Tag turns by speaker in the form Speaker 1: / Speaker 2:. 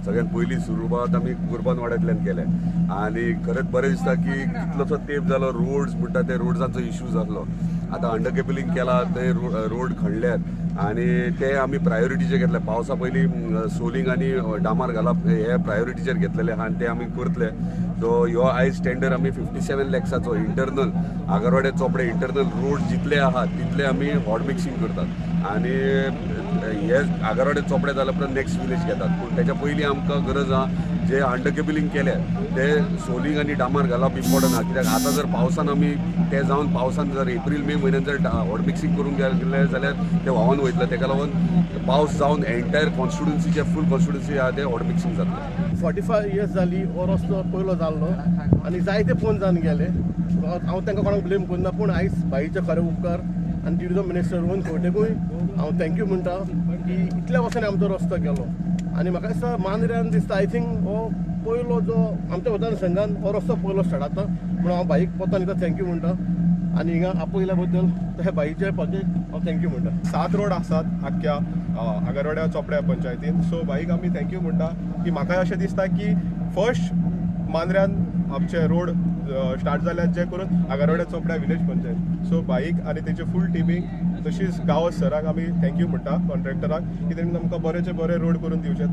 Speaker 1: सगळ्यात पहिली सुरवात आमी कुर्बानवाड्यातल्यान केले आणि खरेंच बरें दिसता की कितलोसो तेंप जालो रोड्स म्हणटा ते रोड्सांचो इश्यू जाल्लो आतां अंडरकेबलिंग केला ते रोड खणल्यात आणि ते आमी प्रायोरिटीचेर घेतले पावसा पयलीं सोलिंग आनी डांबर घालप हे प्रायोरिटीचेर घेतलेले आहा आनी ते आमी करतले सो ह्यो आयज टेंडर आमी 57 लॅक्साचो इंटरनल आगारवाडे चोपडे इंटरनल रोड जितले आहात तितले आमी हॉट मिक्सिंग करतात आणि हे आगारवाडे चोपडे जाल्या उपरांत नेक्स्ट विलेज घेतात पूण तेच्या पयलीं आमकां गरज आहा जे अंडरकेबलिंग केले ते सोलिंग आनी डांबर घालप इम्पॉर्टंट आहा कित्याक आतां जर पावसान आमी ते जावन पावसान जर एप्रील मे म्हयन्यात जर हॉट मिक्सिंग करून गेले जाल्यार ते व्हांवन वयतले तेका लागून पावस जावन एंटायर कॉन्स्टिट्युन्सीचे फूल कॉन्स्टिट्युन्सी आहा ते हॉट मिक्सिंग जातले
Speaker 2: 45 इयर्स जाली हो रस्तो पयलो जाल्लो आनी जायते फोन जावन गेले हांव तांकां कोणाक ब्लेम करना पूण आयज बाईचे खरे उपकार आनी ट्युरिजम मिनिस्टर रोहन खंवटेकूय हांव थँक्यू म्हणटा की इतल्या वर्सांनी आमचो रस्तो केलो आनी म्हाका दिसता मांद्र्यान दिसता आय थिंक हो पयलो जो आमच्या मतदारसंघान हो रस्तो पयलो स्टार्ट जाता म्हणून हांव बाईक पोतान दिता थँक्यू म्हणटा आनी हिंगा आपयल्या बद्दल हे बाईचे प्रोजेक्ट हांव थँक्यू म्हणटा
Speaker 3: 7 रोड आसात आख्ख्या आगारवाड्या चोपड्या पंचायतीन सो बाईक आमी थँक्यू म्हणटा की म्हाका अशें दिसता की फर्स्ट मांद्र्यान आमचे रोड स्टार्ट जाल्यात जे करून आगारवाड्या चोपड्या विलेज पंचायत सो बाईक आनी तेचे फूल टिमीक तशीच गांवस सराक आमी थँक्यू म्हणटा कॉन्ट्रॅक्टराक की तेणी आमकां बरेचे बरे रोड करून दिवचे